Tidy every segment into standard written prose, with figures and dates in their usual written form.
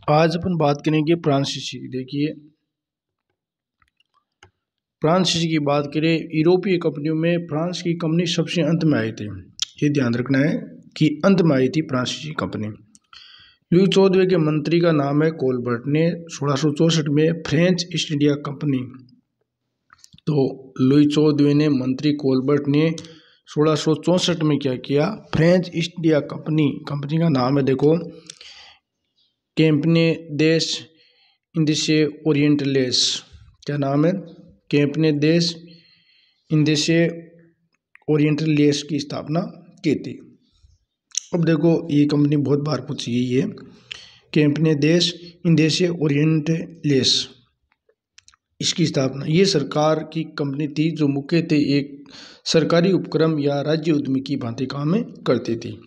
आज अपन बात करेंगे फ्रांसीसी। देखिए, फ्रांसीसी की बात करें, यूरोपीय कंपनियों में फ्रांस की कंपनी सबसे अंत में आई थी। ये ध्यान रखना है कि अंत में आई थी फ्रांसीसी कंपनी। लुई 14वें के मंत्री का नाम है कोलबर्ट ने 1664 में फ्रेंच ईस्ट इंडिया कंपनी। तो लुई 14वें ने मंत्री कोलबर्ट ने 1664 में क्या किया, फ्रेंच ईस्ट इंडिया कंपनी का नाम है, देखो, कैंपने देश इंडिसे ओरिएंटलेस। क्या नाम है? कैंपने देश इंडिसे ओरिएंटलेस की स्थापना की थी। अब देखो, ये कंपनी बहुत बार पूछी गई है। कैंपने देश इंडिसे ओरिएंटलेस, इसकी स्थापना, ये सरकार की कंपनी थी जो मुख्यतः एक सरकारी उपक्रम या राज्य उद्यमी की भांति काम करती थी।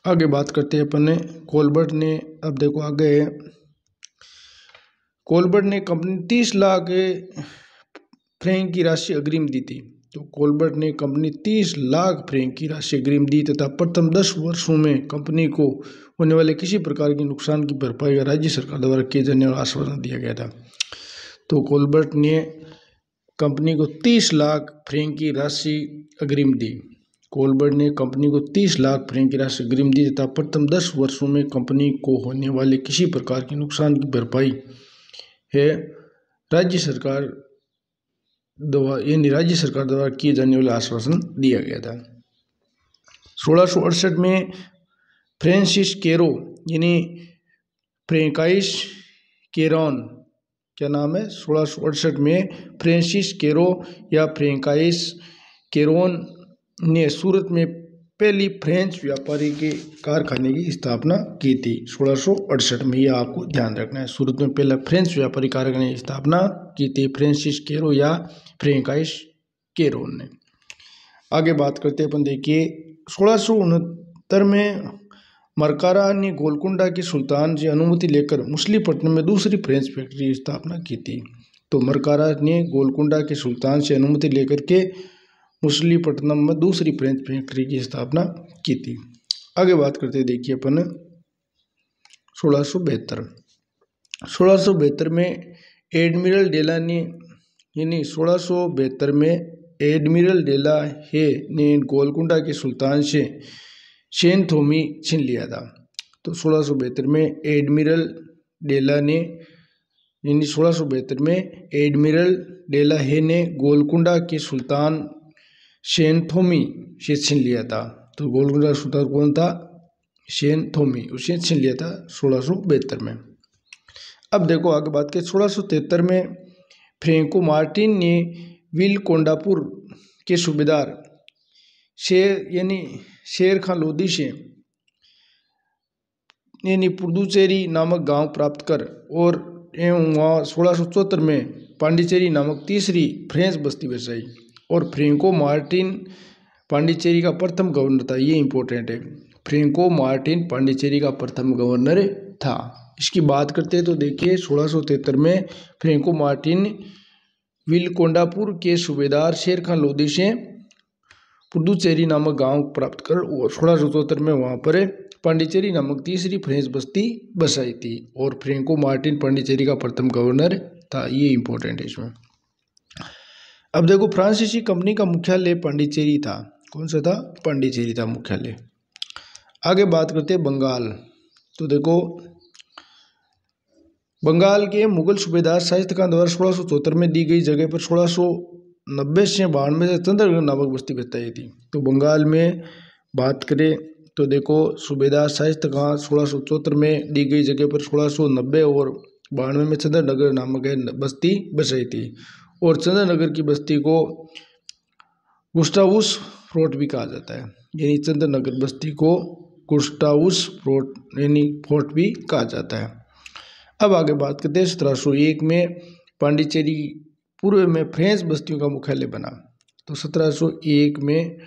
आगे बात करते हैं अपन ने कोलबर्ट ने। अब देखो आगे है, कोलबर्ट ने कंपनी 30 लाख फ्रैंक की राशि अग्रिम दी थी। तो कोलबर्ट ने कंपनी 30 लाख फ्रैंक की राशि अग्रिम दी तथा प्रथम 10 वर्षों में कंपनी को होने वाले किसी प्रकार के नुकसान की भरपाई का राज्य सरकार द्वारा किए जाने वाला आश्वासन दिया गया था। तो कोलबर्ट ने कंपनी को 30 लाख फ्रैंक की राशि अग्रिम दी। कोलबर्ट ने कंपनी को 30 लाख फ्रैंक की राशि अग्रिम दी तथा प्रथम 10 वर्षों में कंपनी को होने वाले किसी प्रकार के नुकसान की भरपाई है राज्य सरकार द्वारा किए जाने वाला आश्वासन दिया गया था। 1668 में फ्रांसिस कैरो यानी फ्रैंकाइस कैरोन, क्या नाम है? 1668 में फ्रांसिस कैरो या फ्रैंकाइस कैरोन ने सूरत में पहली फ्रेंच व्यापारी के कारखाने की स्थापना की थी। 1668 में, यह आपको ध्यान रखना है, सूरत में पहला फ्रेंच व्यापारी कारखाने की स्थापना की थी फ्रांसिस कैरो या फ्रैंकाइस कैरोन ने। आगे बात करते हैं अपन। देखिए, 1669 में मरकारा ने गोलकुंडा के सुल्तान से अनुमति लेकर मछलीपट्टनम में दूसरी फ्रेंच फैक्ट्री की स्थापना की थी। तो मरकारा ने गोलकुंडा के सुल्तान से अनुमति लेकर के मछलीपट्टनम में दूसरी फ्रेंच फैक्ट्री की स्थापना की थी। आगे बात करते हैं, देखिए अपन 1672 में एडमिरल डेला ने, यानी 1672 में एडमिरल डेला हे ने गोलकुंडा के सुल्तान से सेंट थोमी छीन लिया था। तो 1672 में एडमिरल डेला ने, यानी 1672 में एडमिरल डेला हे ने गोलकुंडा के सुल्तान सेंट थोमी से छीन लिया था। तो गोलकुंडा का सुल्तान कौन था? सेंट थोमी, उसे छीन लिया था 1672 में। अब देखो आगे बात करें, 1673 में फ्रैंको मार्टिन ने विलकोंडापुर के सूबेदार शेर खान लोदी से यानी पुडुचेरी नामक गांव प्राप्त कर और वहाँ 1674 में पांडिचेरी नामक तीसरी फ्रेंच बस्ती बसाई। और फ्रैंको मार्टिन पांडिचेरी का प्रथम गवर्नर था। ये इंपॉर्टेंट है, फ्रैंको मार्टिन पांडिचेरी का प्रथम गवर्नर था। इसकी बात करते हैं तो देखिए, 1673 में फ्रैंको मार्टिन विलकोंडापुर के सूबेदार शेर खान लोदी से पुडुचेरी नामक गांव प्राप्त कर 1674 में वहाँ पर पांडिचेरी नामक तीसरी फ्रेंच बस्ती बसाई थी। और फ्रैंको मार्टिन पांडिचेरी का प्रथम गवर्नर था। ये इंपॉर्टेंट है इसमें। अब देखो, फ्रांसीसी कंपनी का मुख्यालय पांडिचेरी था। कौन सा था? पांडिचेरी था मुख्यालय। आगे बात करते हैं बंगाल। तो देखो, बंगाल के मुगल सूबेदार शाहिद खान द्वारा 1674 में दी गई जगह पर 1690 से 92 से चंद्रगढ़ नामक बस्ती बसाई थी। तो बंगाल में बात करें तो देखो, सूबेदार शाहिद खान 1674 में दी गई जगह पर 1690 और 92 में चंद्रनगर नामक बस्ती बसाई थी। और चंद्रनगर की बस्ती को गुस्टाउस फोर्ट भी कहा जाता है, यानी चंद्रनगर बस्ती को गुस्टाउस फोर्ट यानी फोर्ट भी कहा जाता है। अब आगे बात करते हैं, 1701 में पांडिचेरी पूर्व में फ्रेंच बस्तियों का मुख्यालय बना। तो 1701 में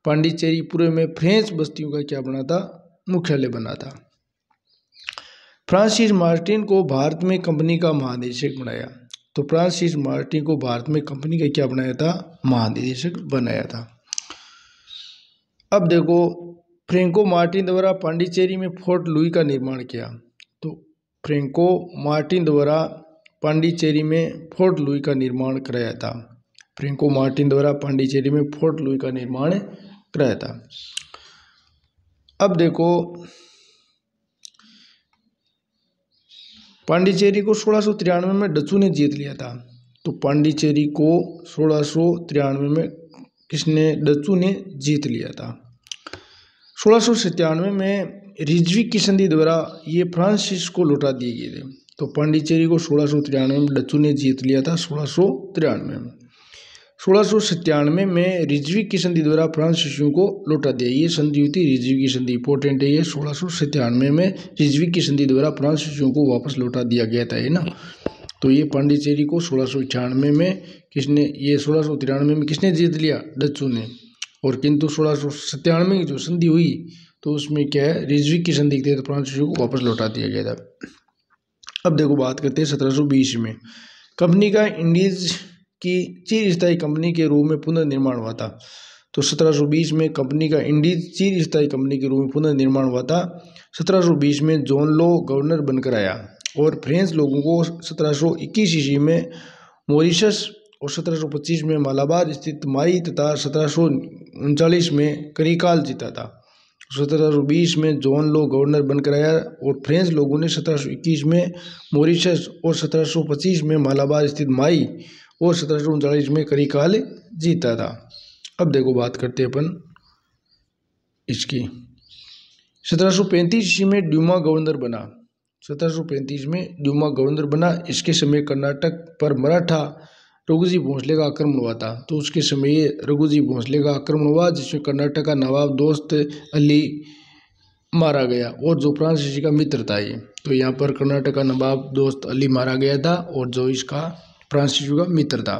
पांडिचेरी पूर्व में फ्रेंच बस्तियों का क्या बना था? मुख्यालय बना था। फ्रांसिस मार्टिन को भारत में कंपनी का महानिदेशक बनाया। तो फ्रांसिस मार्टिन को भारत में कंपनी का क्या बनाया था? महानिदेशक बनाया था। अब देखो, फ्रैंको मार्टिन द्वारा पांडिचेरी में फोर्ट लुई का निर्माण किया। तो फ्रैंको मार्टिन द्वारा पांडिचेरी में फोर्ट लुई का निर्माण कराया था। फ्रैंको मार्टिन द्वारा पांडिचेरी में फोर्ट लुई का निर्माण कराया था। अब देखो पांडिचेरी को 1693 में डच्चू ने जीत लिया था। तो पांडिचेरी को 1693 में किसने, डच्चू ने जीत लिया था। 1697 में रिजवी की संधि द्वारा ये फ्रांसिस को लौटा दिए गए थे। तो पांडिचेरी को 1693 में डच्चू ने जीत लिया था। 1693 में 1697 में रिजवी की संधि द्वारा फ्रांसीसियों को लौटा दिया। ये संधि हुई थी रिजवी की संधि, इंपॉर्टेंट है ये। 1697 में रिजवी की संधि द्वारा फ्रांसीसियों को वापस लौटा दिया गया था, है ना। तो ये पांडिचेरी को 1696 में किसने, ये 1693 में किसने जीत लिया, डच्चू ने। और किंतु 1697 की जो संधि हुई तो उसमें क्या है, रिजवी की संधि के तहत फ्रांसीसियों को वापस लौटा दिया गया था। अब देखो बात करते हैं 1720 में कंपनी का इंडीज की चिरस्थायी कंपनी के रूप में पुनर्निर्माण हुआ था। तो 1720 में कंपनी का इंडीज चिरस्थायी कंपनी के रूप में पुनर्निर्माण हुआ था। 1720 में जॉन लो गवर्नर बनकर आया और फ्रेंच लोगों को 1721 ईस्वी में मॉरिशस और 1725 में मालाबार स्थित माई तथा 1739 में करिकाल जीता था। 1720 में जॉन लो गवर्नर बनकर आया और फ्रेंच लोगों ने 1721 में मॉरिशस और 1725 में मालाबार स्थित माई और 1739 में करिकाल जीता था। अब देखो बात करते हैं अपन इसकी। 1735 ईस्वी में ड्यूमा गवर्नर बना। 1735 में ड्यूमा गवर्नर बना। इसके समय कर्नाटक पर मराठा रघुजी भोसले का आक्रमण हुआ था। तो उसके समय रघुजी भोसले का आक्रमण हुआ जिसमें कर्नाटक का नवाब दोस्त अली मारा गया और जो फ्रांसीसी का मित्र था ये। तो यहाँ पर कर्नाटक का नवाब दोस्त अली मारा गया था और जो इसका फ्रांसीसी का मित्र था।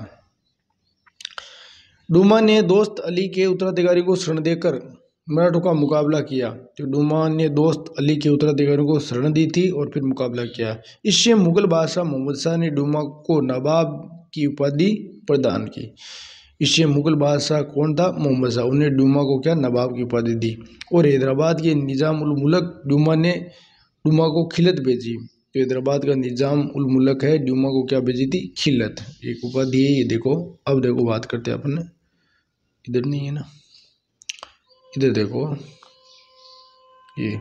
डूमा ने दोस्त अली के उत्तराधिकारी को शरण देकर मराठों का मुकाबला किया। तो डूमा ने दोस्त अली के उत्तराधिकारी को शरण दी थी और फिर मुकाबला किया। इससे मुगल बादशाह मोहम्मद शाह ने डूमा को नवाब की उपाधि प्रदान की। इससे मुगल बादशाह कौन था, मोहम्मद शाह, उन्हें डूमा को क्या, नवाब की उपाधि दी। और हैदराबाद के निजाम उल मुल्क डूमा ने डूमा को खिलत भेजी। तो हैदराबाद का निजाम उल मुल्क है, डूमा को क्या भेजी थी, खिलत, एक उपाधि है ये। देखो अब देखो बात करते हैं अपन, इधर नहीं है ना, इधर देखो ये।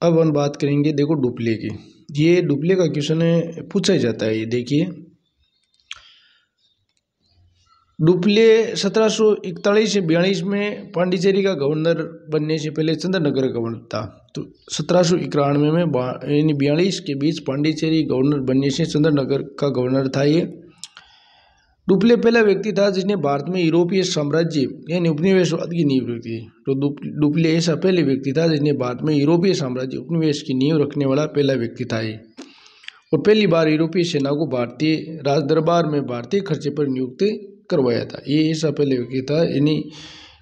अब हम बात करेंगे देखो डुप्ले की। ये डुप्ले का क्वेश्चन है, पूछा ही जाता है ये। देखिए डुप्ले 1741 से 42 में पांडिचेरी का गवर्नर बनने से पहले चंद्रनगर का गवर्नर था। तो 1791 में यानी 42 के बीच पांडिचेरी गवर्नर बनने से चंद्रनगर का गवर्नर था ये। डुप्ले पहला व्यक्ति था जिसने भारत में यूरोपीय साम्राज्य यानी उपनिवेशवाद की नींव रखी। तो डुप्ले ऐसा पहले व्यक्ति था जिसने भारत में यूरोपीय साम्राज्य उपनिवेश की नींव रखने वाला पहला व्यक्ति था ये। और पहली बार यूरोपीय सेना को भारतीय राजदरबार में भारतीय खर्चे पर नियुक्त करवाया था। ये ऐसा पहले व्यक्ति था, यानी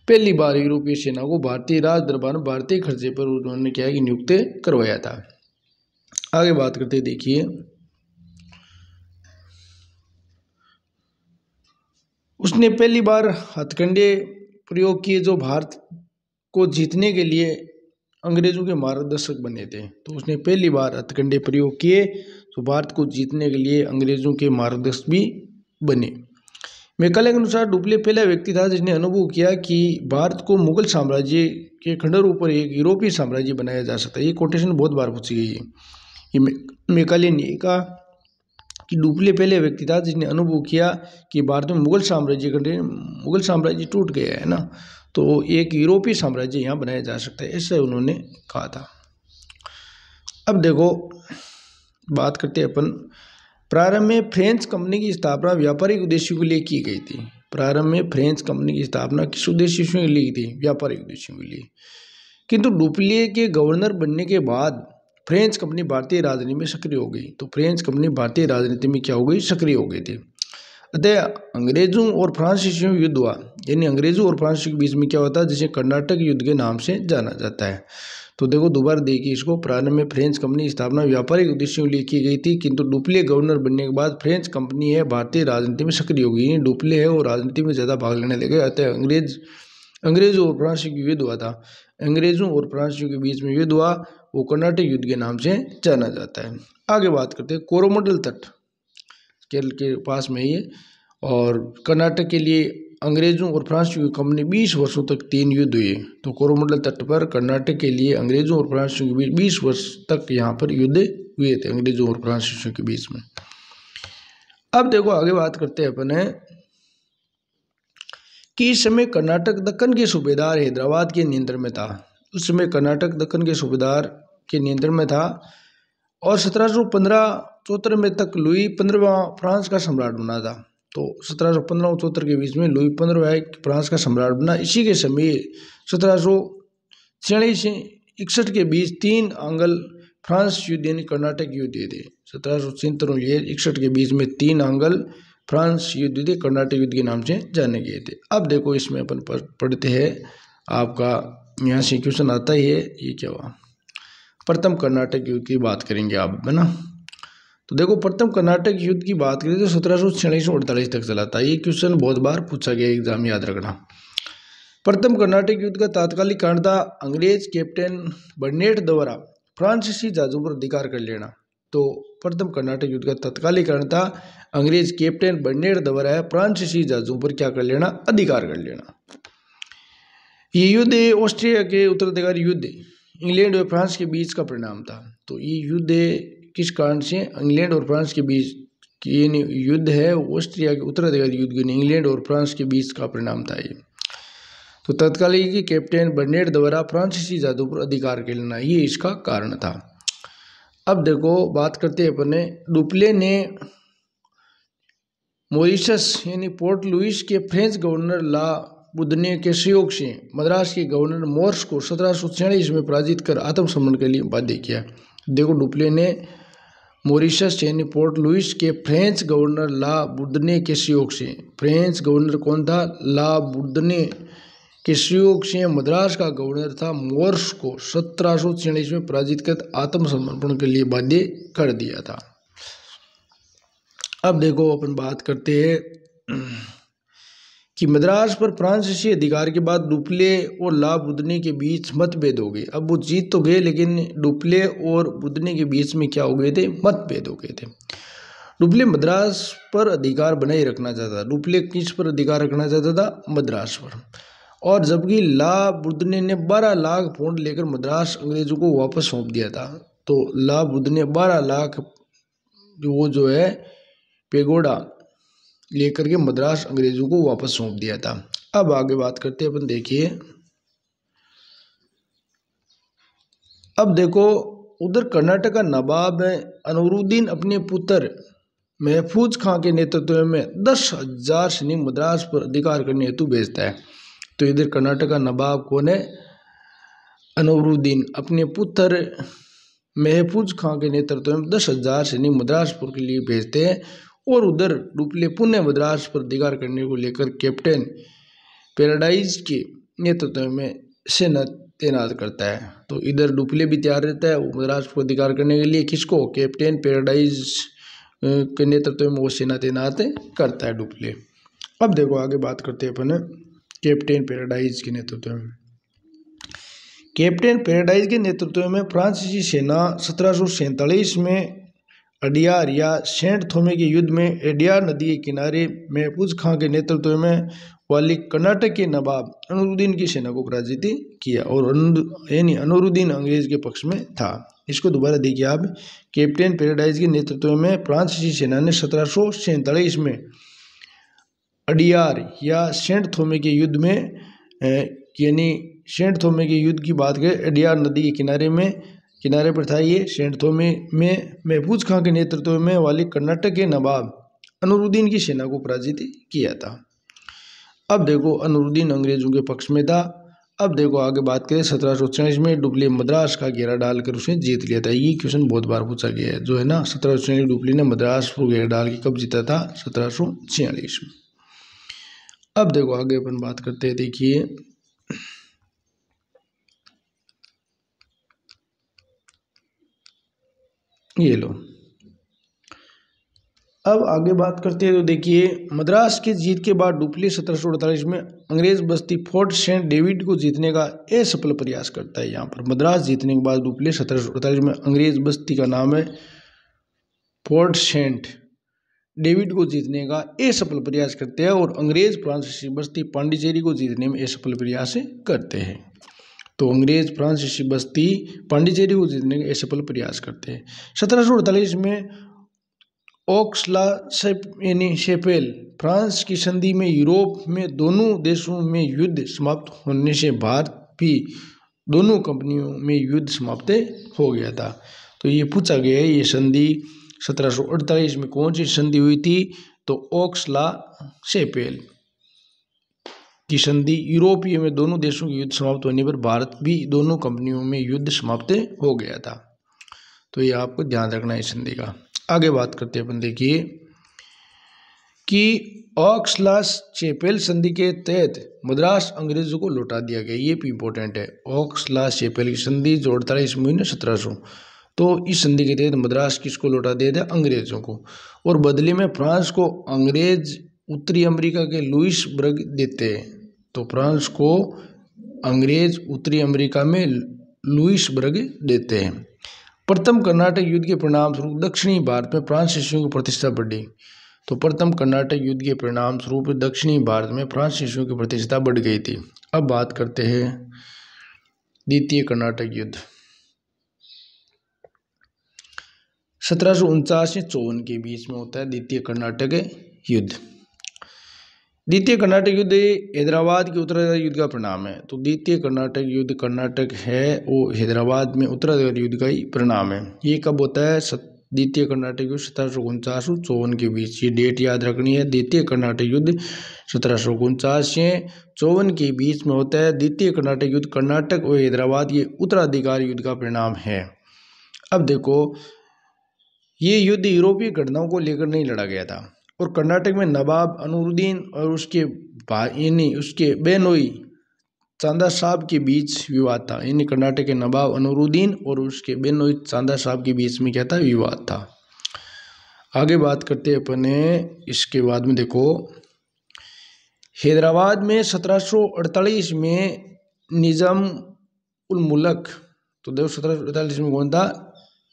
पहली बार यूरोपीय सेना को भारतीय राजदरबार में भारतीय खर्चे पर उन्होंने क्या है कि नियुक्त करवाया था। आगे बात करते देखिए, उसने पहली बार हथकंडे प्रयोग किए जो भारत को जीतने के लिए अंग्रेजों के मार्गदर्शक बने थे। तो उसने पहली बार हथकंडे प्रयोग किए तो भारत को जीतने के लिए अंग्रेजों के मार्गदर्शक भी बने। मैकाले के अनुसार डुप्ले पहला व्यक्ति था जिसने अनुभव किया कि भारत को मुगल साम्राज्य के खंडर ऊपर एक यूरोपीय साम्राज्य बनाया जा सकता है। ये कोटेशन बहुत बार पूछी गई है। ये मैकाले ने कहा कि डुप्ले पहले व्यक्ति था जिसने अनुभव किया कि भारत में मुगल साम्राज्य टूट गया है ना, तो एक यूरोपीय साम्राज्य यहाँ बनाया जा सकता है, ऐसा उन्होंने कहा था। अब देखो बात करते हैं अपन, प्रारंभ में फ्रेंच कंपनी की स्थापना व्यापारिक उद्देश्यों के लिए की गई थी। प्रारंभ में फ्रेंच कंपनी की स्थापना किस उद्देश्य के लिए की थी, व्यापारिक उद्देश्यों के लिए। किंतु डुप्ले के गवर्नर बनने के बाद फ्रेंच कंपनी भारतीय राजनीति में सक्रिय हो गई। तो फ्रेंच कंपनी भारतीय राजनीति में क्या हो गई, सक्रिय हो गई थी। अतः अंग्रेजों और फ्रांसीसियों युद्ध हुआ, यानी अंग्रेजों और फ्रांसीसियों के बीच में क्या होता है, जिसे कर्नाटक युद्ध के नाम से जाना जाता है। तो देखो दोबारा देखिए इसको, प्रारंभ में फ्रेंच कंपनी की स्थापना व्यापारिक उद्देश्यों के लिए की गई थी, किंतु डुप्ले गवर्नर बनने के बाद फ्रेंच कंपनी है भारतीय राजनीति में सक्रिय हो गई। डुप्ले है और राजनीति में ज़्यादा भाग लेने लगे। अतः अंग्रेज अंग्रेजों और फ्रांसीसियों की युद्ध हुआ था, अंग्रेजों और फ्रांसीसियों के बीच में युद्ध हुआ, वो कर्नाटक युद्ध के नाम से जाना जाता है। आगे बात करते हैं कोरोमंडल तट केरल के पास में ये, और कर्नाटक के लिए अंग्रेजों और फ्रांसीसियों की कंपनी 20 वर्षों तक 3 युद्ध हुए। तो कोरोमंडल तट पर कर्नाटक के लिए अंग्रेजों और फ्रांसीसियों के बीच 20 वर्ष तक यहाँ पर युद्ध हुए थे अंग्रेजों और फ्रांसीसियों के बीच में। अब देखो आगे बात करते हैं अपन है कि इस समय कर्नाटक दक्कन के सूबेदार हैदराबाद के नियंत्रण में था। उस समय कर्नाटक दक्कन के सूबेदार के नियंत्रण में था और 1715-74 में तक लुई 15वां फ्रांस का सम्राट बना था। तो 1715-74 के बीच में लुई 15वां फ्रांस का सम्राट बना। इसी के समय 1746 से 61 के बीच 3 आंग्ल फ्रांस युद्ध यानी कर्नाटक युद्ध थे। 1776 और 61 के बीच में 3 आंग्ल फ्रांस युद्ध थे, कर्नाटक युद्ध के नाम से जाने गए थे। अब देखो इसमें अपन पढ़ते हैं, आपका यहाँ से क्वेश्चन आता ही है, ये क्या हुआ, प्रथम कर्नाटक युद्ध की बात करेंगे आप, है ना। तो देखो प्रथम कर्नाटक युद्ध की बात करें तो 1746 से 48 तक चला था। ये क्वेश्चन बहुत बार पूछा गया, एग्जाम याद रखना। प्रथम कर्नाटक युद्ध का तात्कालिक कारण था अंग्रेज कैप्टन बर्नेट द्वारा फ्रांसीसी जहाजों पर अधिकार कर लेना। तो प्रथम कर्नाटक युद्ध का तत्कालिक कारण था अंग्रेज कैप्टन बर्नेट द्वारा फ्रांसीसी जहाजों पर क्या कर लेना, अधिकार कर लेना। ये युद्ध ऑस्ट्रिया के उत्तराधिकारी युद्ध इंग्लैंड और फ्रांस के बीच का परिणाम था। तो ये युद्ध किस कारण से, इंग्लैंड और फ्रांस के बीच की युद्ध है, ऑस्ट्रिया के उत्तराधिकारी युद्ध इंग्लैंड और फ्रांस के बीच का परिणाम था ये। तो तत्कालिक कैप्टन बर्नेट द्वारा फ्रांसीसी जहाजों पर अधिकार कर लेना, ये इसका कारण था। अब देखो बात करते हैं अपने डुप्ले ने मॉरिशस यानी पोर्ट लुइस के फ्रेंच गवर्नर ला बुदने के सहयोग से मद्रास के गवर्नर मोर्स को 1746 में पराजित कर आत्मसमर्पण के लिए बाध्य किया। देखो डुप्ले ने मॉरिशस यानी पोर्ट लुइस के फ्रेंच गवर्नर ला बुदने के सहयोग से, फ्रेंच गवर्नर कौन था, ला बुदने के सहयोग से मद्रास का गवर्नर था मोर्स को 1746 में पराजित कर आत्मसमर्पण के लिए बाध्य कर दिया था। अब देखो अपन बात करते हैं कि मद्रास पर फ्रांसीसी अधिकार के बाद डुप्ले और ला बुदने के बीच मतभेद हो गए। अब वो जीत तो गए लेकिन डुप्ले और बुदने के बीच में क्या हो गए थे, मतभेद हो गए थे। डुप्ले मद्रास पर अधिकार बनाए रखना चाहता था। डुप्ले किस पर अधिकार रखना चाहता था, मद्रास पर। और जबकि ला बुदने ने 12 लाख पौंड लेकर मद्रास अंग्रेजों को वापस सौंप दिया था। तो ला बुदने 12 लाख वो जो है पेगोडा लेकर के मद्रास अंग्रेजों को वापस सौंप दिया था। अब आगे बात करते हैं अपन, देखिए अब देखो उधर कर्नाटक का नवाब अनवरुद्दीन अपने पुत्र महफूज खां के नेतृत्व में 10,000 सैनिक मद्रास पर अधिकार करने हेतु भेजता है। तो इधर कर्नाटक का नवाब कौन है, अनवरुद्दीन अपने पुत्र महफूज खां के नेतृत्व में 10,000 सैनिक मद्रास पर के लिए भेजते हैं। और उधर डुप्ले पुनः मद्रास पर अधिकार करने को लेकर कैप्टन पैराडाइज के नेतृत्व में सेना तैनात करता है। तो इधर डुप्ले भी तैयार रहता है वो मद्रास पर अधिकार करने के लिए, किसको, कैप्टन पैराडाइज के नेतृत्व में वो सेना तैनात करता है डुप्ले। अब देखो आगे बात करते हैं अपन कैप्टन पैराडाइज के नेतृत्व में। कैप्टन पैराडाइज के नेतृत्व में फ्रांसीसी सेना 1747 में अडियार या सेंट थोमे के युद्ध में अडियार नदी के किनारे महफूज खां के नेतृत्व में वाली कर्नाटक के नवाब अनवरुद्दीन की सेना को पराजित किया। और यानी अनवरुद्दीन अंग्रेज के पक्ष में था। इसको दोबारा देखिए आप, कैप्टन पैराडाइज के नेतृत्व में फ्रांसीसी सेना ने 1747 में अडियार या सेंट थोमे के युद्ध में यानी सेंट थोमे के युद्ध की बात करें, अडियार नदी के किनारे पर था ये सेंट थोमे में महफूज खां के नेतृत्व में वाली कर्नाटक के नवाब अनवरुद्दीन की सेना को पराजित किया था। अब देखो अनवरुद्दीन अंग्रेजों के पक्ष में था। अब देखो आगे बात करें 1746 में डुप्ले मद्रास का घेरा डालकर उसे जीत लिया था। ये क्वेश्चन बहुत बार पूछा गया है जो है ना, 1746 डुप्ले ने मद्रास को घेरा डाल के कब जीता था, 1746 में। अब देखो आगे अपन बात करते हैं, देखिए ये लो अब आगे बात करते हैं तो देखिए, मद्रास की जीत के बाद डुप्ले 1748 में अंग्रेज बस्ती फोर्ट सेंट डेविड को जीतने का असफल प्रयास करता है। यहाँ पर मद्रास जीतने के बाद डुप्ले 1748 में अंग्रेज बस्ती का नाम है फोर्ट सेंट डेविड को जीतने का असफल प्रयास करते हैं और अंग्रेज फ्रांसीसी बस्ती पांडिचेरी को जीतने में असफल प्रयास करते हैं। तो अंग्रेज फ्रांसीसी बस्ती पांडिचेरी को जीतने का असफल प्रयास करते हैं। 1748 में ओक्सला यानी शेपेल फ्रांस की संधि में यूरोप में दोनों देशों में युद्ध समाप्त होने से भारत भी दोनों कंपनियों में युद्ध समाप्त हो गया था। तो ये पूछा गया है, ये संधि 1748 में कौन सी संधि हुई थी? तो ओक्सला शेपेल की संधि। यूरोपीय में दोनों देशों के युद्ध समाप्त होने पर भारत भी दोनों कंपनियों में युद्ध समाप्त हो गया था। तो ये आपको ध्यान रखना है संधि का। आगे बात करते हैं अपन, देखिए कि ओक्सला शेपेल संधि के तहत मद्रास अंग्रेजों को लौटा दिया गया। ये भी इंपॉर्टेंट है। ओक्सला शेपेल की संधि जो 48 महीने 1700, तो इस संधि के तहत मद्रास किसको लौटा दिया था? अंग्रेजों को। और बदले में फ्रांस को अंग्रेज उत्तरी अमेरिका के लुइस बर्ग देते हैं। तो फ्रांस को अंग्रेज उत्तरी अमेरिका में लुइस बर्ग देते हैं। प्रथम कर्नाटक युद्ध के परिणाम स्वरूप दक्षिणी भारत में फ्रांसीसियों की प्रतिष्ठा बढ़ी। तो प्रथम कर्नाटक युद्ध के परिणाम स्वरूप दक्षिणी भारत में फ्रांसीसियों की प्रतिष्ठा बढ़ गई थी। अब बात करते हैं द्वितीय कर्नाटक युद्ध। 1749 से 54 के बीच में होता है द्वितीय कर्नाटक युद्ध। द्वितीय कर्नाटक युद्ध हैदराबाद के उत्तराधिकारी युद्ध का परिणाम है। तो द्वितीय कर्नाटक युद्ध कर्नाटक है वो हैदराबाद में उत्तराधिकारी युद्ध का ही परिणाम है। ये कब होता है? द्वितीय कर्नाटक युद्ध 1749 से 54 के बीच। ये डेट याद रखनी है। द्वितीय कर्नाटक युद्ध 1749 से 54 के बीच में होता है। द्वितीय कर्नाटक युद्ध कर्नाटक और हैदराबाद ये उत्तराधिकारी युद्ध का परिणाम है। अब देखो, ये युद्ध यूरोपीय घटनाओं को लेकर नहीं लड़ा गया था और कर्नाटक में नवाब अनूरुद्दीन और उसके उसके बेनोई चांदा साहब के बीच विवाद था। यानी कर्नाटक के नवाब अनूरुद्दीन और उसके बेनोई चांदा साहब के बीच में क्या था? विवाद था। आगे बात करते हैं अपने इसके बाद में, देखो हैदराबाद में 1748 में निजाम उल मुल्क, तो देखो 1748 में कौन था?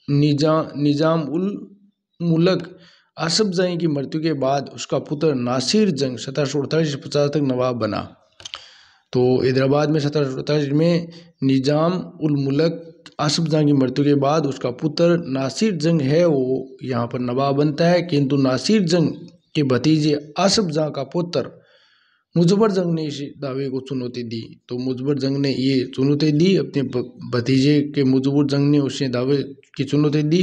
निजाम उल मुल्क आसफ जाही की मृत्यु के बाद उसका पुत्र नासिर जंग 1748 से 50 तक नवाब बना। तो हैदराबाद में 1748 में निजाम उल मुल्क आसफ जंग की मृत्यु के बाद उसका पुत्र नासिर जंग है वो यहाँ पर नवाब बनता है। किंतु नासिर जंग के भतीजे आसफ जंग का पुत्र मुजफ्फर जंग ने इस दावे को चुनौती दी। तो मुजफ्फर जंग ने ये चुनौती दी अपने भतीजे के मुजफ्फर जंग ने उसने दावे की चुनौती दी।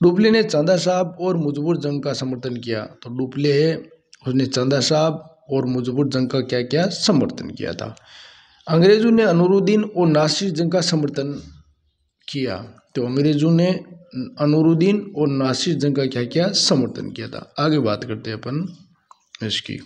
डुप्ले ने चांदा साहब और मुजफ्फर जंग का समर्थन किया। तो डुप्ले है उसने चांदा साहब और मुजफ्फर जंग का क्या किया? समर्थन किया था। अंग्रेजों ने अनूरुद्दीन और नासिर जंग का समर्थन किया। तो अंग्रेजों ने अनूरुद्दीन और नासिर जंग का क्या किया? समर्थन किया था। आगे बात करते हैं अपन इसकी।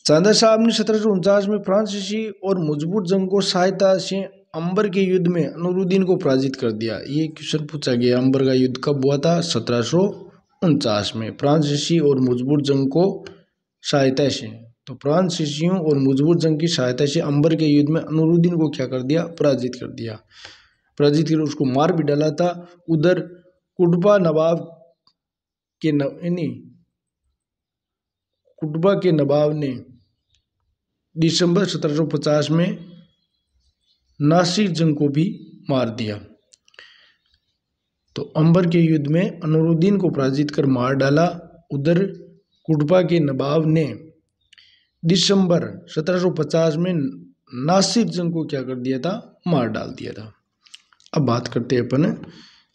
चांदा साहब ने 1749 में फ्रांसीसी और मुजफ्फर जंग को सहायता से अंबर के युद्ध में अनूरुद्दीन को पराजित कर दिया। ये क्वेश्चन पूछा गया, अंबर का युद्ध कब हुआ था? 1749 में फ्रांसीसी और मुजफ्फर जंग को सहायता से। तो फ्रांसीसियों और मुजफ्फर जंग की सहायता से अंबर के युद्ध में अनूरुद्दीन को क्या कर दिया? पराजित कर दिया। पराजित कर उसको मार भी डाला था। उधर कुटबा के नवाब ने दिसंबर 1750 में नासिर जंग को भी मार दिया। तो अंबर के युद्ध में अनूरुद्दीन को पराजित कर मार डाला। उधर कुटबा के नवाब ने दिसंबर 1750 में नासिर जंग को क्या कर दिया था? मार डाल दिया था। अब बात करते हैं अपन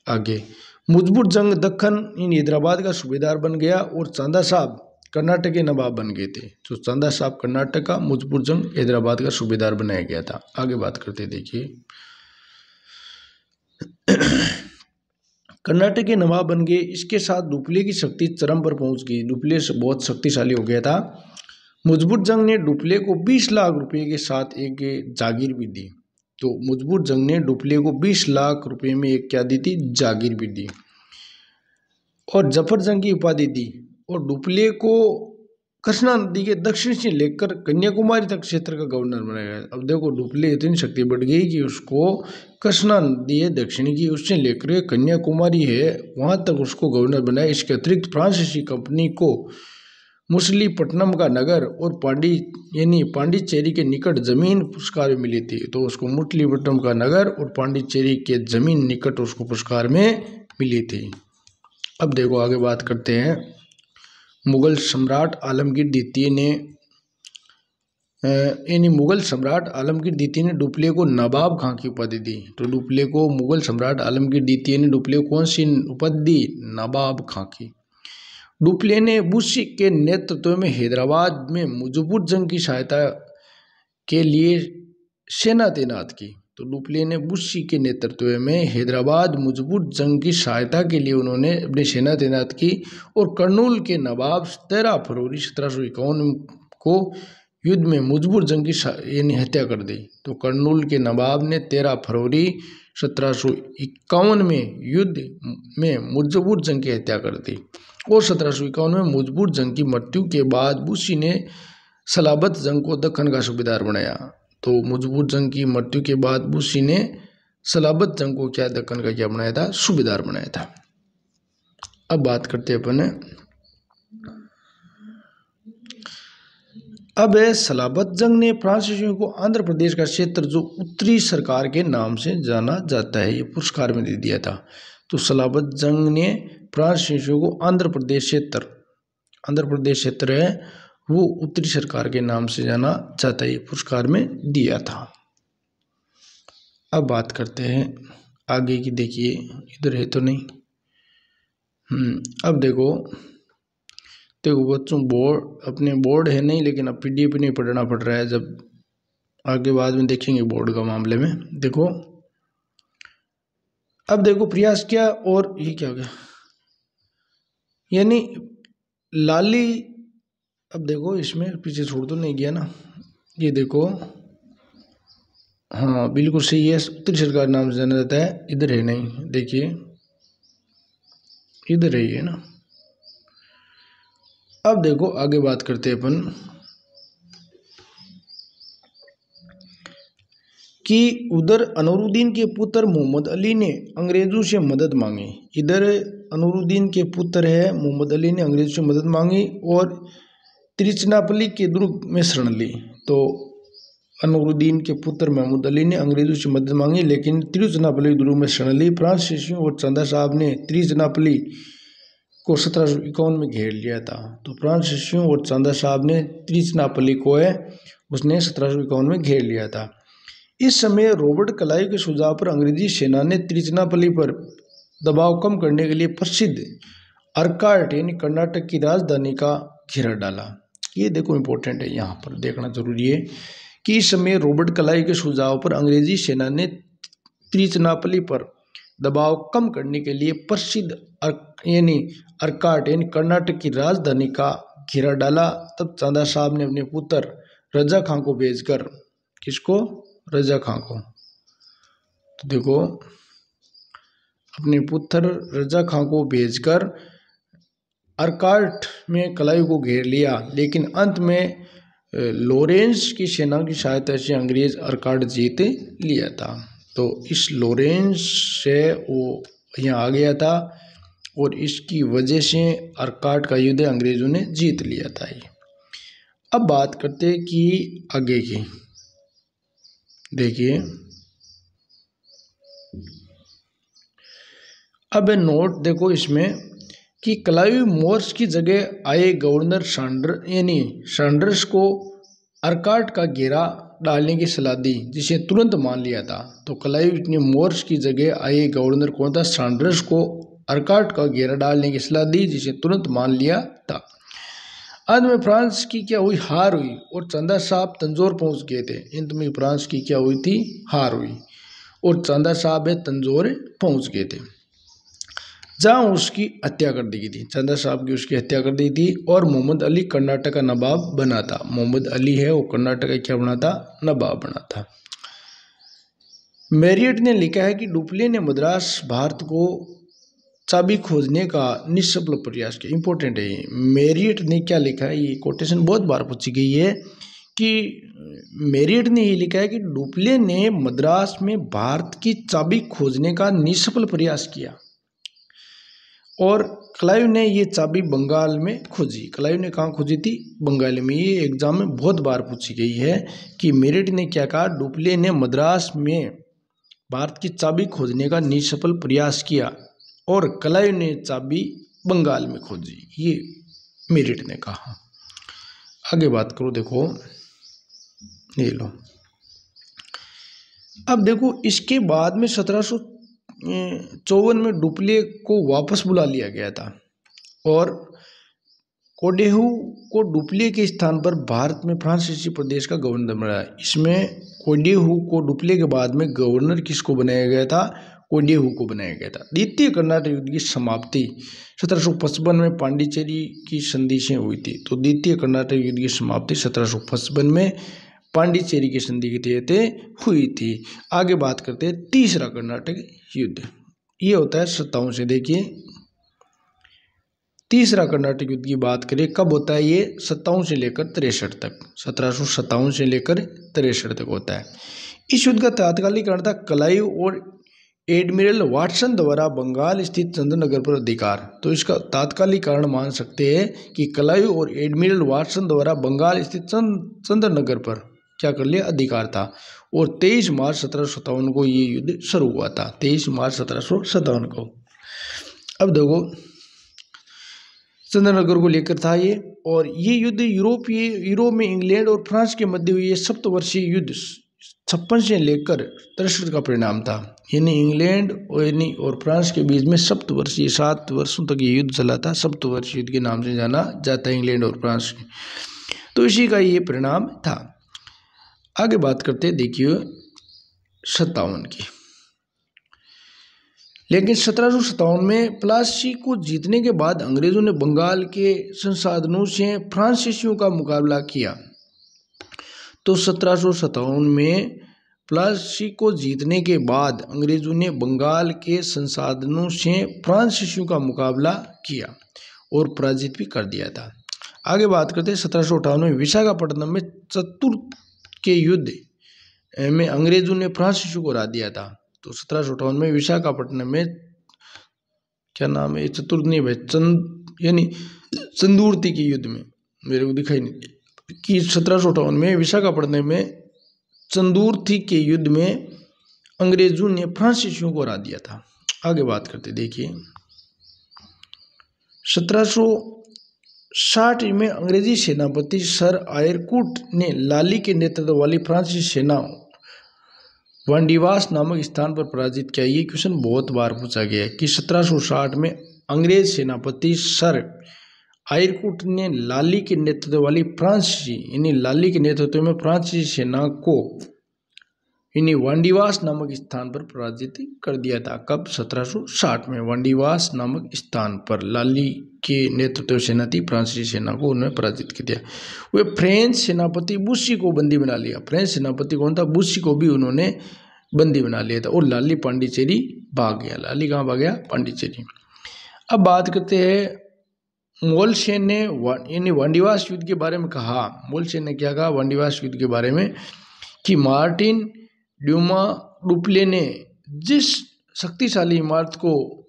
आगे। मुजफ्फर जंग दक्कन हैदराबाद का सूबेदार बन गया और चांदा साहब कर्नाटक के नवाब बन गए थे। तो चांदा साहब कर्नाटक का, मुजफ्फर जंग हैदराबाद का सूबेदार बनाया गया था। आगे बात करते देखिए। कर्नाटक के नवाब बन गए। इसके साथ डुप्ले की शक्ति चरम पर पहुंच गई। डुप्ले बहुत शक्तिशाली हो गया था। मुजफ्फर जंग ने डुप्ले को 20 लाख रुपए के साथ एक जागीर भी दी। तो मुजफ्फर जंग ने डुप्ले को 20 लाख रुपए में एक क्या दी थी? जागीर भी दी। और जफर जंग की उपाधि दी और डुप्ले को कृष्णा नदी के दक्षिण से लेकर कन्याकुमारी तक क्षेत्र का गवर्नर बनाया गया। अब देखो डुप्ले इतनी शक्ति बढ़ गई कि उसको कृष्णा नदी है दक्षिण की, उससे लेकर कन्याकुमारी है वहां तक उसको गवर्नर बनाया। इसके अतिरिक्त फ्रांसीसी कंपनी को मछलीपट्टनम का नगर और पांडिचेरी के निकट जमीन पुरस्कार में मिली थी। तो उसको मछलीपट्टनम का नगर और पांडिचेरी के जमीन निकट उसको पुरस्कार में मिली थी। अब देखो आगे बात करते हैं। मुगल सम्राट आलमगीर द्वितीय ने डुप्ले को नवाब खां की उपाधि दी। तो डुप्ले को मुगल सम्राट आलमगीर द्वितीय ने डुप्ले को कौन सी उपाधि दी? नवाब खां की। डुप्ले ने बुशी के नेतृत्व में हैदराबाद में मुजफ्फर जंग की सहायता के लिए सेना तैनात की। तो डुप्ले ने बुशी के नेतृत्व में हैदराबाद मुजफ्फर जंग की सहायता के लिए उन्होंने अपनी सेना तैनात की और कर्नूल के नवाब 13 फरवरी 1751 को युद्ध में मुजफ्फर जंग की हत्या कर दी। तो कर्नूल के नवाब ने 13 फरवरी 1751 में युद्ध में मुजफ्फर जंग की हत्या कर दी और 1751 में मुजफ्फर जंग की मृत्यु के बाद बुशी ने सलाबत जंग को दक्कन का सूबेदार बनाया। तो मुजफ्फर जंग की मृत्यु के बाद बुशी ने सलाबत जंग को क्या दक्कन का क्या बनाया था? सूबेदार बनाया था। अब बात करते हैं अपन अब सलाबत जंग ने फ्रांसीसियों को आंध्र प्रदेश का क्षेत्र जो उत्तरी सरकार के नाम से जाना जाता है ये पुरस्कार में दे दिया था। तो सलाबत जंग ने फ्रांसीसियों को आंध्र प्रदेश क्षेत्र है वो उत्तरी सरकार के नाम से जाना जाता है ये पुरस्कार में दिया था। अब बात करते हैं आगे की। देखिए इधर है तो नहीं। अब देखो बच्चों बोर्ड है नहीं, लेकिन अब पीडीएफ नहीं पढ़ना पड़ रहा है, जब आगे बाद में देखेंगे बोर्ड का मामले में। देखो अब देखो प्रयास किया और ये क्या हो गया यानी लाली। अब देखो इसमें पीछे छोड़ तो नहीं गया ना, ये देखो हाँ बिल्कुल सही है, उत्तरी सरकार नाम से जाना जाता है। इधर है नहीं, देखिए इधर है ना। अब देखो आगे बात करते हैं अपन कि उधर अनवरुद्दीन के पुत्र मोहम्मद अली ने अंग्रेजों से मदद मांगी। इधर अनवरुद्दीन के पुत्र है मोहम्मद अली ने अंग्रेजों से मदद मांगी और तिरुचिरापल्ली के दुर्ग में शरण ली। तो अनवरुद्दीन के पुत्र मोहम्मद अली ने अंग्रेजों से मदद मांगी लेकिन तिरुचिरापल्ली दुर्ग में शरण ली। फ्रांसीसियों और चंदा साहब ने तिरुचिरापल्ली को 1751 में घेर लिया था। तो फ्रांसीसियों और चंदा साहब ने तिरुचिरापल्ली को उसने 1751 में घेर लिया था। इस समय रॉबर्ट क्लाइव के सुझाव पर अंग्रेजी सेना ने तिरुचिरापल्ली पर दबाव कम करने के लिए प्रसिद्ध अर्काट यानी कर्नाटक की राजधानी का घेरा डाला। ये देखो इंपॉर्टेंट है, यहाँ पर देखना जरूरी है कि इस समय रॉबर्ट क्लाइव के सुझाव पर अंग्रेजी सेना ने तिरुचिरापल्ली पर दबाव कम करने के लिए प्रसिद्ध यानी अर्काट यानी कर्नाटक की राजधानी का घेरा डाला। तब चंदा साहब ने अपने पुत्र रजा खां को भेजकर, किसको? रजा खां को। तो देखो अपने पुत्र रजा खां को भेजकर अर्काट में क्लाइव को घेर लिया, लेकिन अंत में लॉरेंस की सेना की सहायता से अंग्रेज अर्काट जीत लिया था। तो इस लॉरेंस से वो यहाँ आ गया था और इसकी वजह से अर्काट का युद्ध अंग्रेजों ने जीत लिया था। अब बात करते हैं कि आगे की। देखिए अब नोट देखो इसमें कि क्लाइव मोर्स की जगह आए गवर्नर सैंडर्स को अर्काट का घेरा डालने की सलाह दी, जिसे तुरंत मान लिया था। तो क्लाइव ने मोर्स की जगह आए गवर्नर कौन था? सैंडर्स को अर्काट का घेरा डालने की सलाह दी, जिसे तुरंत मान लिया था। अंत में फ्रांस की क्या हुई? हार हुई और चंदा साहब तंजौर पहुंच गए थे। अंत में फ्रांस की क्या हुई थी? हार हुई और चंदा साहब तंजौर पहुंच गए थे, जहां उसकी हत्या कर दी गई थी। चंदा साहब की उसकी हत्या कर दी थी और मोहम्मद अली कर्नाटक का नवाब बना था। मोहम्मद अली है वो कर्नाटक का क्या बना था? नवाब बना था। मैरियट ने लिखा है कि डुप्ले ने मद्रास भारत को चाबी खोजने का निष्फल प्रयास किया। इंपॉर्टेंट है ये। मेरिट ने क्या लिखा है, ये कोटेशन बहुत बार पूछी गई है कि मेरिट ने ये लिखा है कि डुप्ले ने मद्रास में भारत की चाबी खोजने का निष्फल प्रयास किया और क्लाइव ने ये चाबी बंगाल में खोजी। क्लाइव ने कहाँ खोजी थी? बंगाल में। ये एग्जाम में बहुत बार पूछी गई है कि मेरिट ने क्या कहा, डुप्ले ने मद्रास में भारत की चाबी खोजने का निष्फल प्रयास किया और क्लाइव ने चाबी बंगाल में खोजी, ये मेरिट ने कहा। आगे बात करो, देखो ये लो। अब देखो इसके बाद में 1754 में डुप्ले को वापस बुला लिया गया था और कोडेहू को डुप्ले के स्थान पर भारत में फ्रांसीसी प्रदेश का गवर्नर बनाया। इसमें कोडेहू को डुप्ले के बाद में गवर्नर किसको बनाया गया था? कोडेहू को बनाया गया था। द्वितीय कर्नाटक युद्ध की समाप्ति 1755 में पांडिचेरी की संधि से हुई थी। तो द्वितीय कर्नाटक युद्ध की समाप्ति 1755 में पांडिचेरी की संधि के तहत हुई थी। आगे बात करते हैं तीसरा कर्नाटक युद्ध। ये होता है 57 से। देखिए तीसरा कर्नाटक युद्ध की बात करें कब होता है? ये 57 से लेकर 63 तक, 1757 से लेकर 63 तक होता है। इस युद्ध का तात्कालिक कारण था क्लाइव और एडमिरल वाटसन द्वारा बंगाल स्थित चंद्रनगर पर अधिकार। तो इसका तात्कालिक कारण मान सकते हैं कि क्लाइव और एडमिरल वाटसन द्वारा बंगाल स्थित चंद्रनगर पर क्या कर लिया? अधिकार था। और 23 मार्च 1757 को ये युद्ध शुरू हुआ था। 23 मार्च 1757 को। अब देखो चंद्रनगर को लेकर था ये। और ये युद्ध यूरोप में इंग्लैंड और फ्रांस के मध्य हुई सप्तवर्षीय युद्ध 56 से लेकर 63 का परिणाम था। यानी इंग्लैंड और फ्रांस के बीच में सप्तवर्षीय 7 वर्षों तक ये युद्ध चला था। सप्तवर्षीय युद्ध के नाम से जाना जाता है इंग्लैंड और फ्रांस। तो इसी का ये परिणाम था। आगे बात करते हैं, देखिए 57 की। लेकिन 1757 में प्लासी को जीतने के बाद अंग्रेजों ने बंगाल के संसाधनों से फ्रांसीसियों का मुकाबला किया। तो 1757 में प्लासी को जीतने के बाद अंग्रेजों ने बंगाल के संसाधनों से फ्रांसीसियों का मुकाबला किया और पराजित भी कर दिया था। आगे बात करते हैं 1758 में विशाखापट्टनम में चतुर्थ के युद्ध में अंग्रेजों ने फ्रांसीसियों को हरा दिया था। तो 1758 में विशाखापट्टनम में क्या नाम है? चतुर्थ नहीं भाई, यानी चंदूरती के युद्ध में, मेरे को दिखाई नहीं कि 1758 में विशाखापट्टनम में चंदूरती के युद्ध में अंग्रेजों ने फ्रांसीसियों को हरा दिया था। आगे बात करते देखिए 1760 में अंग्रेजी सेनापति सर आयरकूट ने लाली के नेतृत्व वाली फ्रांसीसी सेना वांडीवास नामक स्थान पर पराजित किया। ये क्वेश्चन बहुत बार पूछा गया है कि 1760 में अंग्रेज सेनापति सर आयरकूट ने लाली के नेतृत्व वाली फ्रांसीसी यानी लाली के नेतृत्व में फ्रांसीसी सेना को यानी वांडीवास नामक स्थान पर पराजित कर दिया था। कब? 1760 में वांडीवास नामक स्थान पर लाली के नेतृत्व सेना थी, फ्रांसीसी सेना को उन्होंने पराजित कर दिया। वे फ्रेंच सेनापति बुस्सी को बंदी बना लिया। फ्रेंच सेनापति कौन था? बुस्सी को भी उन्होंने बंदी बना लिया था। और लाली पांडिचेरी भाग गया। लाली कहाँ भाग गया? पांडिचेरी। अब बात करते हैं मोलसेन ने यानी वांडीवास युद्ध के बारे में कहा। मोलसेन ने क्या कहा वांडीवास युद्ध के बारे में? कि मार्टिन डुप्ले ने जिस शक्तिशाली इमारत को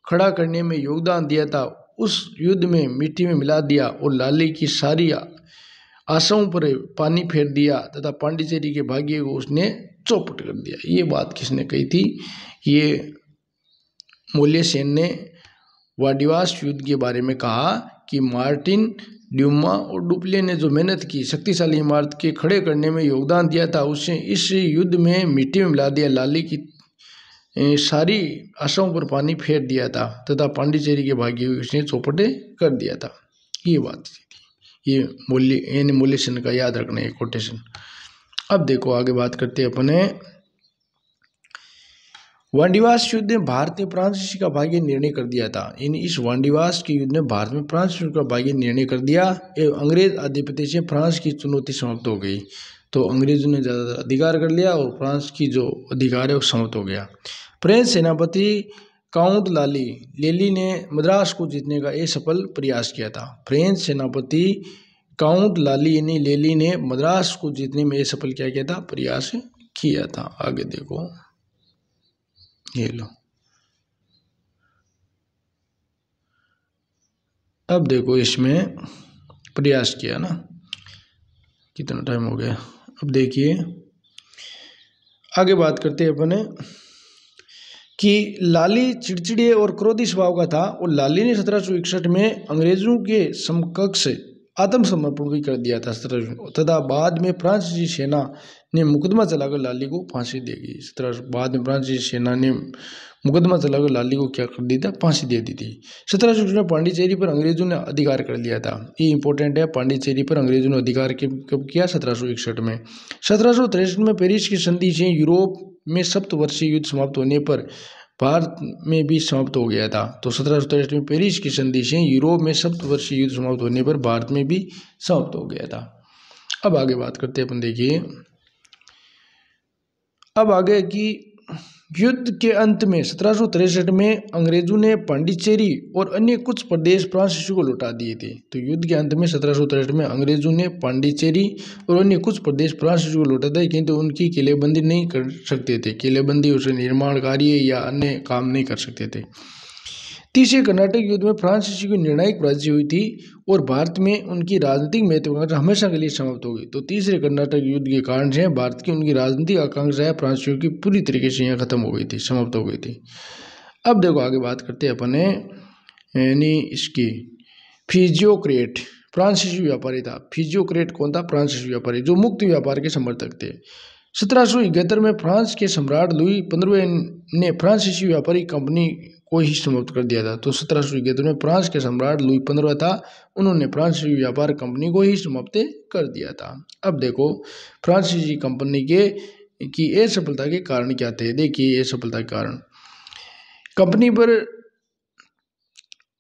खड़ा करने में योगदान दिया था उस युद्ध में मिट्टी में मिला दिया और लाली की सारी आशाओं पर पानी फेर दिया तथा पांडिचेरी के भाग्य को उसने चौपट कर दिया। ये बात किसने कही थी? ये मोलसेन ने वांडीवास युद्ध के बारे में कहा कि मार्टिन ड्यूमा और डुप्ले ने जो मेहनत की, शक्तिशाली इमारत के खड़े करने में योगदान दिया था, उसने इस युद्ध में मिट्टी में मिला दिया, लाली की सारी आशाओं पर पानी फेर दिया था तथा पांडिचेरी के भाग्य को उसने चौपटे कर दिया था। ये बात थी। ये मोलसेन का याद रखना है कोटेशन। अब देखो आगे बात करते हैं अपने वांडीवास युद्ध में भारत ने फ्रांसीसी का भाग्य निर्णय कर दिया था। इस वांडीवास के युद्ध ने भारत में फ्रांसीसी का भाग्य निर्णय कर दिया एवं अंग्रेज आधिपत्य से फ्रांस की चुनौती समाप्त हो गई। तो अंग्रेजों ने ज़्यादा अधिकार कर लिया और फ्रांस की जो अधिकार है वो समाप्त हो गया। फ्रेंच सेनापति काउंट लेली ने मद्रास को जीतने का असफल प्रयास किया था। फ्रेंच सेनापति काउंट लेली ने मद्रास को जीतने में असफल क्या किया था, प्रयास किया था। आगे देखो, ये लो, अब देखो इसमें प्रयास किया ना, कितना टाइम हो गया। अब देखिए आगे बात करते हैं अपने कि लाली चिड़चिड़े और क्रोधी स्वभाव का था और लाली ने 1761 में अंग्रेजों के समकक्ष आत्मसमर्पण भी कर दिया था तथा बाद में फ्रांसीसी सेना ने मुकदमा चलाकर लाली को फांसी दे दी। बाद में फ्रांसीसी सेना ने मुकदमा चलाकर लाली को क्या कर दी था, फांसी दे दी थी। 1761 में पांडिचेरी पर अंग्रेजों ने अधिकार कर लिया था। ये इंपॉर्टेंट है, पांडिचेरी पर अंग्रेजों ने अधिकार कब किया, 1761 में। 1763 में पेरिस की संधि से यूरोप में सप्तवर्षीय युद्ध समाप्त होने पर भारत में भी समाप्त हो गया था। तो 1763 में पेरिस की संधि से यूरोप में सप्तवर्षीय युद्ध समाप्त होने पर भारत में भी समाप्त हो गया था। अब आगे बात करते हैं अपन, देखिए अब आगे कि युद्ध के अंत में 1763 में अंग्रेजों ने पांडिचेरी और अन्य कुछ प्रदेश फ्रांसीसियों को लौटा दिए थे। तो युद्ध के अंत में 1763 में अंग्रेजों ने पांडिचेरी और अन्य कुछ प्रदेश फ्रांसीसियों को लौटा दिए, किंतु उनकी किलेबंदी नहीं कर सकते थे। किलेबंदी उसे निर्माण कार्य या अन्य काम नहीं कर सकते थे। तीसरे कर्नाटक युद्ध में फ्रांसीसी की निर्णायक पराजय हुई थी और भारत में उनकी राजनीतिक महत्वाकांक्षा हमेशा के लिए समाप्त हो गई। तो तीसरे कर्नाटक युद्ध के कारण से भारत की उनकी राजनीतिक आकांक्षाएं फ्रांसीसियों की पूरी तरीके से यहाँ खत्म हो गई थी, समाप्त हो गई थी। अब देखो आगे बात करते हैं अपने यानी इसकी फिजियोक्रेट, फ्रांसीसी व्यापारी था। फिजियोक्रेट कौन था, फ्रांसीसी व्यापारी जो मुक्त व्यापार के समर्थक थे। 1771 में फ्रांस के सम्राट लुई 15वें ने फ्रांसीसी व्यापारी कंपनी को ही समाप्त कर दिया था। तो 1771 में फ्रांस के सम्राट लुई 15 था, उन्होंने फ्रांसीसी व्यापार कंपनी को ही समाप्त कर दिया था। अब देखो फ्रांसीसी कंपनी की असफलता के कारण क्या थे। देखिए असफलता के कारण, कंपनी पर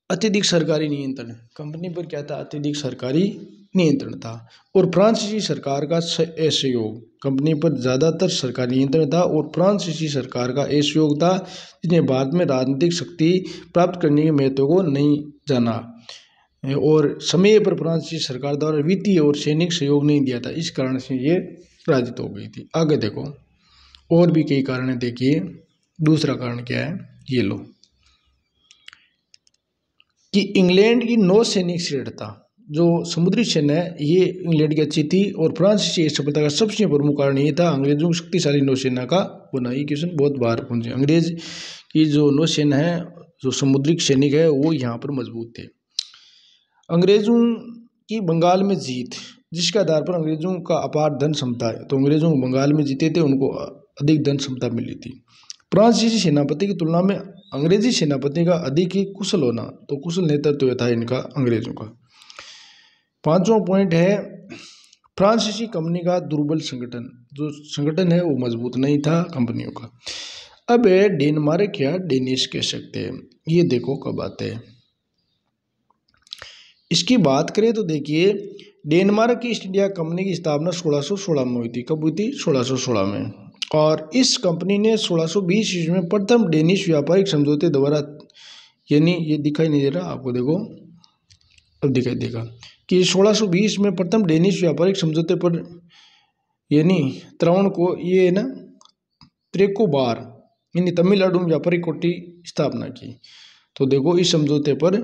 अत्यधिक सरकारी नियंत्रण, कंपनी पर क्या था, अत्यधिक सरकारी नियंत्रण था और फ्रांसीसी सरकार का असहयोग, कंपनी पर ज़्यादातर सरकारी नियंत्रण था और फ्रांसीसी सरकार का असहयोग था, जिसने भारत में राजनीतिक शक्ति प्राप्त करने के महत्व को नहीं जाना और समय पर फ्रांसीसी सरकार द्वारा वित्तीय और सैनिक सहयोग नहीं दिया था। इस कारण से ये पराजित हो गई थी। आगे देखो और भी कई कारण है। देखिए दूसरा कारण क्या है, ये लो कि इंग्लैंड की नौसैनिक श्रेष्ठता, जो समुद्री सेना है ये इंग्लैंड की अच्छी थी और फ्रांसीसी सफलता का सबसे प्रमुख कारण ये था अंग्रेजों की शक्तिशाली नौसेना का होना। ये क्वेश्चन बहुत बार पूछे, अंग्रेज की जो नौसेना है, जो समुद्री सैनिक है, वो यहाँ पर मजबूत थे। अंग्रेजों की बंगाल में जीत, जिसके आधार पर अंग्रेजों का अपार धन क्षमता है, तो अंग्रेजों को बंगाल में जीते थे, उनको अधिक धन क्षमता मिली थी। फ्रांसीसी सेनापति की तुलना में अंग्रेजी सेनापति का अधिक ही कुशल होना, तो कुशल नेतृत्व था इनका अंग्रेजों का। पांचवा पॉइंट है फ्रांसीसी कंपनी का दुर्बल संगठन, जो संगठन है वो मजबूत नहीं था कंपनियों का। अब है डेनमार्क या डेनिश कह सकते हैं, ये देखो कब आते हैं। इसकी बात करें तो देखिए डेनमार्क की ईस्ट इंडिया कंपनी की स्थापना 1616 में हुई थी। कब हुई थी, 1616 में। और इस कंपनी ने 1620 ईस्वी में प्रथम डेनिश व्यापारिक समझौते द्वारा, यानी ये दिखाई नहीं दे रहा आपको, देखो अब दिखाई देगा कि 1620 में प्रथम डेनिश व्यापारिक समझौते पर यानी त्रावण को ये ना त्रेकोबार यानी तमिलनाडु में व्यापारिक कोठी स्थापना की। तो देखो इस समझौते पर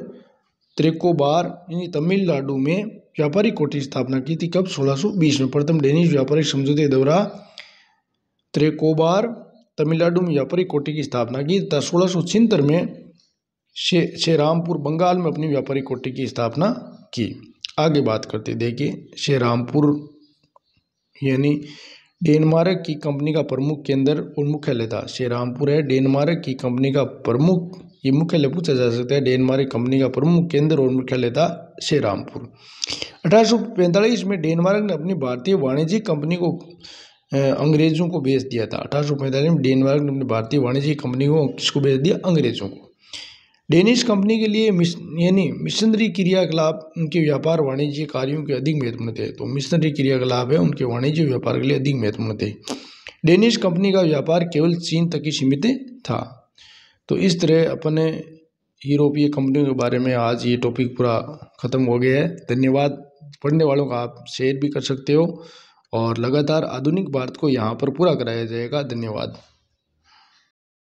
त्रेकोबार यानी तमिलनाडु में व्यापारिक कोठी स्थापना की थी। कब, 1620 में। प्रथम डेनिश व्यापारिक समझौते द्वारा त्रेकोबार तमिलनाडु में व्यापारिक कोठी की स्थापना की तथा 1676 में श्रीरामपुर बंगाल में अपनी व्यापारिक कोठी की स्थापना की। आगे बात करते देखिए श्रीरामपुर यानी डेनमार्क की कंपनी का प्रमुख केंद्र और मुख्यालय था। श्रीरामपुर है डेनमार्क की कंपनी का प्रमुख, ये मुख्यालय पूछा जा सकता है, डेनमार्क कंपनी का प्रमुख केंद्र और मुख्यालय था श्रीरामपुर। 1845 में डेनमार्क ने अपनी भारतीय वाणिज्यिक कंपनी को अंग्रेजों को बेच दिया था। 1845 में डेनमार्क ने अपनी भारतीय वाणिज्यिक कंपनी को किसको बेच दिया, अंग्रेजों को। डेनिश कंपनी के लिए यानी मिशनरी क्रियाकलाप उनके व्यापार वाणिज्य कार्यों के अधिक महत्वपूर्ण थे। तो मिशनरी क्रियाकलाप है उनके वाणिज्य व्यापार के लिए अधिक महत्वपूर्ण थे। डेनिश कंपनी का व्यापार केवल चीन तक ही सीमित था। तो इस तरह अपने यूरोपीय कंपनियों के बारे में आज ये टॉपिक पूरा ख़त्म हो गया है। धन्यवाद। पढ़ने वालों का आप शेयर भी कर सकते हो और लगातार आधुनिक भारत को यहाँ पर पूरा कराया जाएगा। धन्यवाद।